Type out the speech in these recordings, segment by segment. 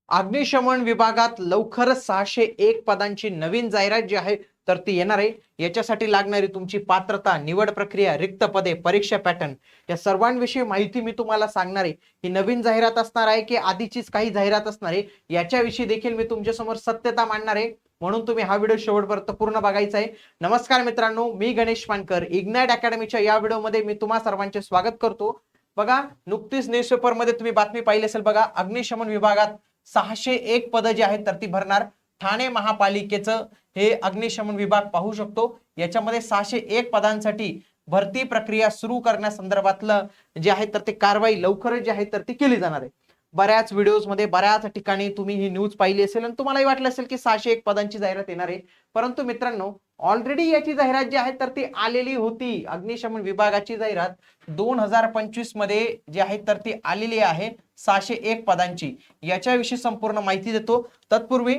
अग्निशमन विभागात लवकरच 601 पदांची नवीन जाहिरात जी आहे तर ती येणार आहे। याच्यासाठी लागणारी तुमची पात्रता, निवड प्रक्रिया, रिक्त पदे, परीक्षा पॅटर्न या सर्वांविषयी माहिती मी तुम्हाला सांगणार आहे। ही नवीन जाहिरात असणार आहे की आधीचीच काही जाहिरात असणार आहे याच्याविषयी देखील मी तुमच्या समोर सत्यता मांडणार आहे, म्हणून तुम्ही हा व्हिडिओ शेवटपर्यंत पूर्ण बघायचा आहे। नमस्कार मित्रांनो, मी गणेश मानकर, इग्नाइट अकॅडमीच्या या व्हिडिओमध्ये मी तुम्हा सर्वांचे स्वागत करतो। बघा, नुकतीच न्यूजपेपर मध्ये तुम्ही बातमी पाहिली असेल। बघा, अग्निशमन विभागात 601 पद जी आहेत तर ती भरणार। ठाणे महापालिकेचं हे अग्निशमन विभाग पाहू शकतो। याच्यामध्ये 601 पदांसाठी भरती प्रक्रिया सुरू करण्यासंदर्भातलं जे आहे तर ते कारवाई लवकरच जी आहे तर ती केली जाणार आहे। बऱ्याच व्हिडिओज मध्ये बऱ्याच ठिकाणी तुम्ही ही न्यूज पाहिली असेल आणि तुम्हालाही वाटलं असेल की 601 पदांची जाहिरात येणार आहे, परंतु मित्रांनो ऑलरेडी याची जाहिरात जी आहे तर ती आलेली होती। अग्निशमन विभागाची जाहिरात 2025 मध्ये जी आहे तर ती आलेली आहे 601 पदांची। याच्याविषयी संपूर्ण माहिती देतो। तत्पूर्वी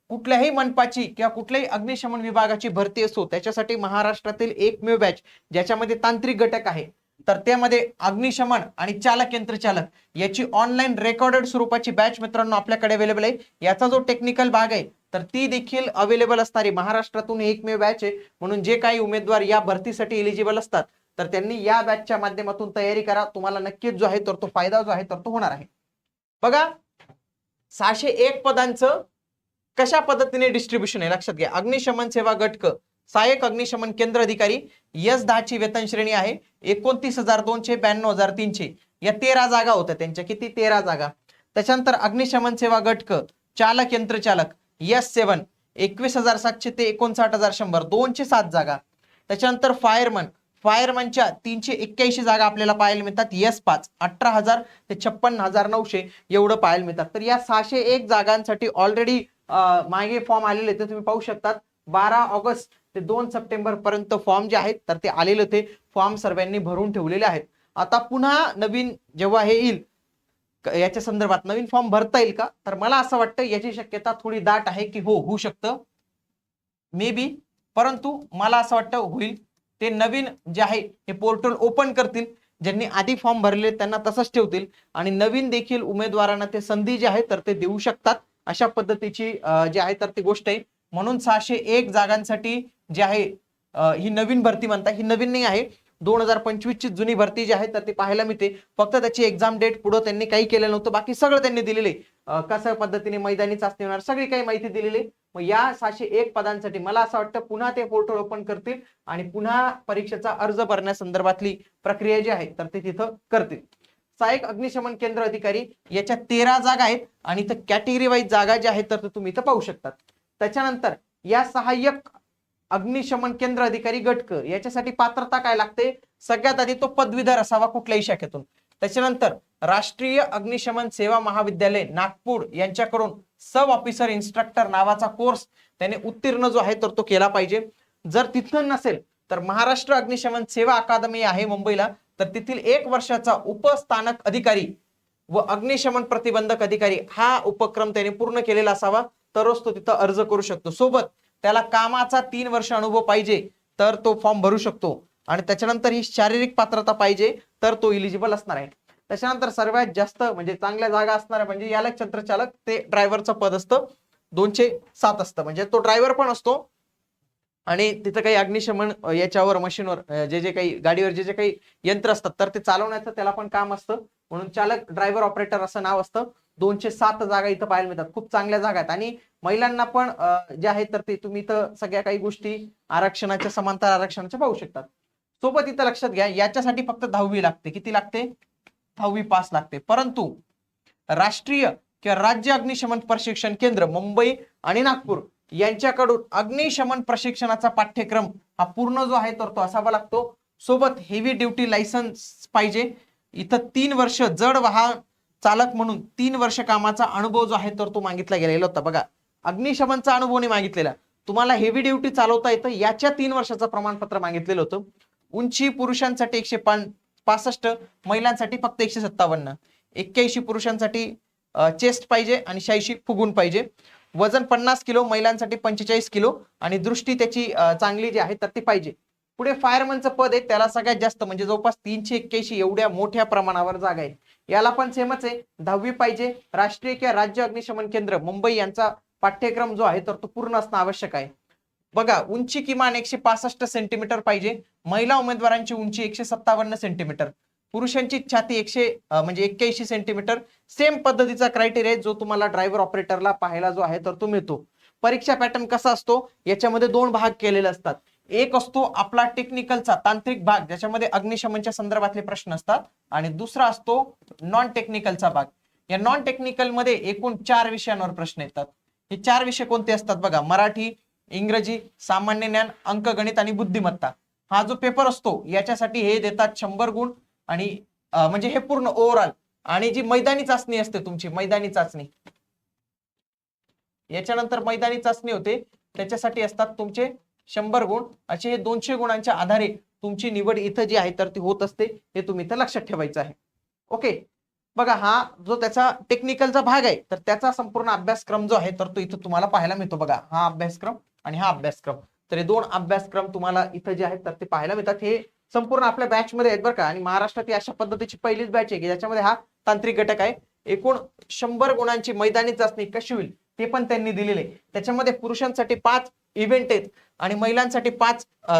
कुठल्याही मनपाची किंवा कुठल्याही अग्निशमन विभागाची भरती असो त्याच्यासाठी महाराष्ट्रातील एकमेव बॅच ज्याच्यामध्ये तांत्रिक घटक आहे तर त्यामध्ये अग्निशमन आणि चालक यंत्रचालक याची ऑनलाईन रेकॉर्डेड स्वरूपाची बॅच मित्रांनो आपल्याकडे अवेलेबल आहे। याचा जो टेक्निकल भाग आहे तर ती देखील अवेलेबल असणारी महाराष्ट्रातून एकमेव बॅच आहे, म्हणून जे काही उमेदवार या भरतीसाठी एलिजिबल असतात तर त्यांनी या बॅचच्या माध्यमातून तयारी करा। तुम्हाला नक्कीच जो आहे तर तो फायदा जो आहे तर तो होणार आहे। बघा, 601 पदांचं कशा पद्धतीने डिस्ट्रीब्युशन आहे लक्षात घ्या। अग्निशमन सेवा गट सहाय्यक अग्निशमन केंद्र अधिकारी S10 ची वेतन श्रेणी आहे 29,200 92,300 या 13 जागा होत्या त्यांच्या। किती? 13 जागा। त्याच्यानंतर अग्निशमन सेवा गट चालक यंत्रचालक S7 21,700 ते 59,100 207 जागा। त्याच्यानंतर फायरमनच्या 381 जागा आपल्याला पाहायला मिळतात। S5 18,000 ते 56,900 एवढं पाहायला मिळतात। तर या 601 जागांसाठी ऑलरेडी मागे फॉर्म आलेले ते तुम्ही पाहू शकतात। 12 ऑगस्ट ते 2 सप्टेंबर पर्यंत फॉर्म जे आहेत तर ते आलेले होते। फॉर्म सर्वांनी भरून ठेवलेले आहेत। आता पुन्हा नवीन जेव्हा हे येईल याच्या संदर्भात नवीन फॉर्म भरता येईल का, तर मला असं वाटतं याची शक्यता थोडी दाट आहे की हो होऊ शकतं मे बी, परंतु मला असं वाटतं होईल। ते नवीन जे आहे हे पोर्टल ओपन करतील, ज्यांनी आधी फॉर्म भरले त्यांना तसंच ठेवतील आणि नवीन देखील उमेदवारांना ते संधी जी आहे तर ते देऊ शकतात। अशा पद्धतीची जी आहे तर ती गोष्ट आहे। म्हणून 601 जागांसाठी जे आहे ही नवीन भरती म्हणता, ही नवीन नाही आहे। 2025 ची जुनी भरती जी आहे तर ती पाहायला मिळते। फक्त त्याची एक्झाम डेट पुढे त्यांनी काही केलं नव्हतं, बाकी सगळं त्यांनी दिलेले कशा पद्धतीने मैदानी चाचणी होणार सगळी काही माहिती दिलेली। मग या 601 पदांसाठी मला असं वाटतं पुन्हा ते पोर्टल ओपन करतील आणि पुन्हा परीक्षेचा अर्ज भरण्यासंदर्भातली प्रक्रिया जी आहे तर ते तिथं करतील। सहाय्यक अग्निशमन केंद्र अधिकारी याच्या 13 जागा आहेत आणि इथं कॅटेगरी वाईज जागा ज्या आहेत तर तुम्ही इथं पाहू शकतात। त्याच्यानंतर या सहाय्यक अग्निशमन केंद्र अधिकारी गट याच्यासाठी पात्रता काय लागते? सगळ्यात आधी तो पदवीधर असावा कुठल्याही शाखेतून। त्याच्यानंतर राष्ट्रीय अग्निशमन सेवा महाविद्यालय नागपूर यांच्याकडून सब ऑफिसर इन्स्ट्रक्टर नावाचा कोर्स त्याने उत्तीर्ण जो आहे तर तो केला पाहिजे। जर तिथं नसेल तर महाराष्ट्र अग्निशमन सेवा अकादमी आहे मुंबईला, तर तिथील 1 वर्षाचा उपस्थानक अधिकारी व अग्निशमन प्रतिबंधक अधिकारी हा उपक्रम त्याने पूर्ण केलेला असावा तरच तो तिथं अर्ज करू शकतो। सोबत त्याला कामाचा 3 वर्ष अनुभव पाहिजे तर तो फॉर्म भरू शकतो आणि त्याच्यानंतर ही शारीरिक पात्रता पाहिजे तर तो इलिजिबल असणार आहे। त्याच्यानंतर सर्वात जास्त म्हणजे चांगल्या जागा असणार म्हणजे यालक यंत्रचालक ते ड्रायव्हरचं पद असतं 207 असतं, म्हणजे तो ड्रायव्हर पण असतो आणि तिथं काही अग्निशमन याच्यावर मशीनवर जे जे काही गाडीवर जे जे काही यंत्र असतात तर ते चालवण्याचं त्याला पण काम असतं, म्हणून चालक ड्रायव्हर ऑपरेटर असं नाव असतं। 207 जागा इथं पाहायला मिळतात, खूप चांगल्या जागा आहेत आणि महिलांना पण जे आहे तर ते तुम्ही इथं सगळ्या काही गोष्टी आरक्षणाच्या समांतर आरक्षणाच्या पाहू शकतात। सोबत इथं लक्षात घ्या याच्यासाठी फक्त 10वी लागते। किती लागते? 10वी पास लागते। परंतु राष्ट्रीय किंवा राज्य अग्निशमन प्रशिक्षण केंद्र मुंबई आणि नागपूर यांच्याकडून अग्निशमन प्रशिक्षणाचा पाठ्यक्रम हा पूर्ण जो आहे तर तो असावा लागतो। सोबत हेवी ड्युटी लायसन्स पाहिजे। इथं 3 वर्ष जड वाहन चालक म्हणून 3 वर्ष कामाचा अनुभव जो आहे तर तो मागितला गेलेला होता। बघा, अग्निशमनचा अनुभव नाही मागितलेला, तुम्हाला हेवी ड्युटी चालवता येतं याच्या 3 वर्षाचं प्रमाणपत्र मागितलेलं होतं। उंची पुरुषांसाठी 165, महिलांसाठी फक्त 157, 81 पुरुषांसाठी चेस्ट पाहिजे आणि 86 फुगून पाहिजे। वजन 50 किलो, महिलांसाठी 45 किलो आणि दृष्टी त्याची चांगली जी आहे तर ती पाहिजे। पुढे फायरमनचं पद आहे, त्याला सगळ्यात जास्त म्हणजे जवळपास 381 एवढ्या मोठ्या प्रमाणावर जागा आहेत. याला पण सेमच आहे, 10वी पाहिजे. राष्ट्रीय किंवा राज्य अग्निशमन केंद्र मुंबई यांचा पाठ्यक्रम जो आहे तर तो पूर्ण असणं आवश्यक आहे. बघा, उंची किमान 165 सेंटीमीटर पाहिजे. महिला उमेदवारांची उंची 157 सेंटीमीटर, पुरुषांची छाती 81 सेंटीमीटर. सेम पद्धतीचा क्रायटेरिया जो तुम्हाला ड्रायव्हर ऑपरेटरला पाहायला जो आहे तर तो मिळतो. परीक्षा पॅटर्न कसा असतो, याच्यामध्ये 2 भाग केलेले असतात. एक असतो आपला टेक्निकलचा तांत्रिक भाग, ज्याच्यामध्ये अग्निशमनच्या संदर्भातले प्रश्न असतात, आणि दुसरा असतो नॉन टेक्निकलचा भाग. या नॉन टेक्निकल मध्ये एकूण 4 विषयांवर प्रश्न येतात. हे 4 विषय कोणते असतात बघा, मराठी, इंग्रजी, सामान्य ज्ञान, अंकगणित आणि बुद्धिमत्ता. हा जो पेपर असतो याच्यासाठी हे देतात 100 गुण, आणि म्हणजे हे पूर्ण ओव्हरऑल. आणि जी मैदानी चाचणी असते तुमची, मैदानी चाचणी, याच्यानंतर मैदानी चाचणी होते, त्याच्यासाठी असतात तुमचे 100 गुण. असे हे 200 गुणांच्या आधारे तुमची निवड इथं जी आहे तर ती होत असते, हे तुम्ही इथं लक्षात ठेवायचं आहे. ओके, बघा हा जो त्याचा टेक्निकलचा भाग आहे तर त्याचा संपूर्ण अभ्यासक्रम जो आहे तर तो इथं तुम्हाला पाहायला मिळतो. बघा, हा अभ्यासक्रम आणि हा अभ्यासक्रम, तर हे 2 अभ्यासक्रम तुम्हाला इथं जे आहेत तर ते पाहायला मिळतात. हे संपूर्ण आपल्या बॅच मध्ये आहेत बरं का. आणि महाराष्ट्रात ही अशा पद्धतीची पहिलीच बॅच आहे की ज्याच्यामध्ये हा तांत्रिक घटक आहे. एकूण 100 गुणांची मैदानी चाचणी कशी होईल ते पण त्यांनी दिलेले. त्याच्यामध्ये पुरुषांसाठी 5 इव्हेंट आहेत आणि महिलांसाठी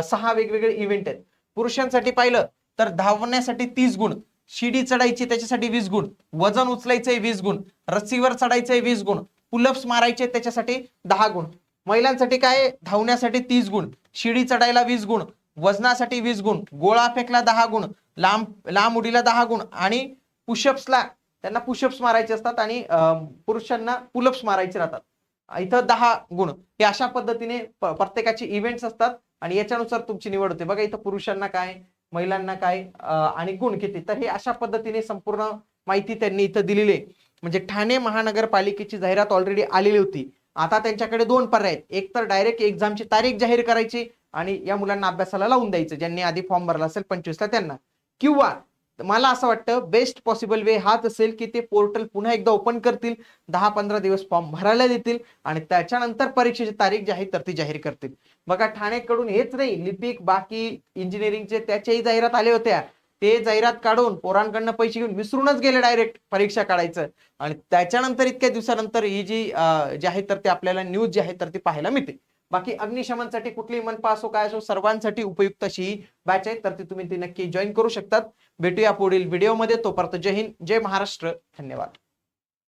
6 वेगवेगळे इव्हेंट आहेत. पुरुषांसाठी पाहिलं तर धावण्यासाठी 30 गुण, शिडी चढायची त्याच्यासाठी 20 गुण, वजन उचलायचंय 20 गुण, रस्सीवर चढायचंय 20 गुण, पुलअप्स मारायचे त्याच्यासाठी 10 गुण. महिलांसाठी काय, धावण्यासाठी 30 गुण, शिडी चढायला 20 गुण, वजनासाठी 20 गुण, गोळा फेकला 10 गुण, लांब उडीला 10 गुण, आणि पुशअप्सला त्यांना पुशअप्स मारायचे असतात आणि पुरुषांना पुलअप्स मारायचे राहतात, इथं 10 गुण. हे अशा पद्धतीने प्रत्येकाचे इव्हेंट्स असतात आणि याच्यानुसार तुमची निवड होते. बघा इथं पुरुषांना काय, महिलांना काय, आणि गुण किती. तर हे अशा पद्धतीने संपूर्ण माहिती त्यांनी इथं दिलेली आहे. म्हणजे ठाणे महानगरपालिकेची जाहिरात ऑलरेडी आलेली होती. आता त्यांच्याकडे 2 पर्याय आहेत. एक तर डायरेक्ट एक्झामची तारीख जाहीर करायची आणि या मुलांना अभ्यासाला लावून द्यायचं, ज्यांनी आधी फॉर्म भरला असेल 25ला त्यांना, किंवा मला असं वाटतं बेस्ट पॉसिबल वे हाच असेल की ते पोर्टल पुन्हा एकदा ओपन करतील, 10-15 दिवस फॉर्म भरायला देतील आणि त्याच्यानंतर परीक्षेची तारीख जी आहे तर ती जाहीर करतील. बघा, ठाणेकडून हेच नाही, लिपिक बाकी इंजिनिअरिंगचे त्याच्याही जाहिरात आल्या होत्या. ते जाहिरात काढून पोरांकडनं पैसे घेऊन विसरूनच गेले डायरेक्ट परीक्षा काढायचं, आणि त्याच्यानंतर इतक्या दिवसानंतर ही जी आहे तर ते आपल्याला न्यूज जी आहे तर ती पाहायला मिळते. बाकी अग्निशमनसाठी कुठलीही मनपा असो काय असो, सर्वांसाठी उपयुक्त अशी बॅच आहे, तर ती तुम्ही ती नक्की जॉईन करू शकतात. भेटूया पुढील व्हिडिओमध्ये. तोपर्यंत जय हिंद, जय महाराष्ट्र, धन्यवाद.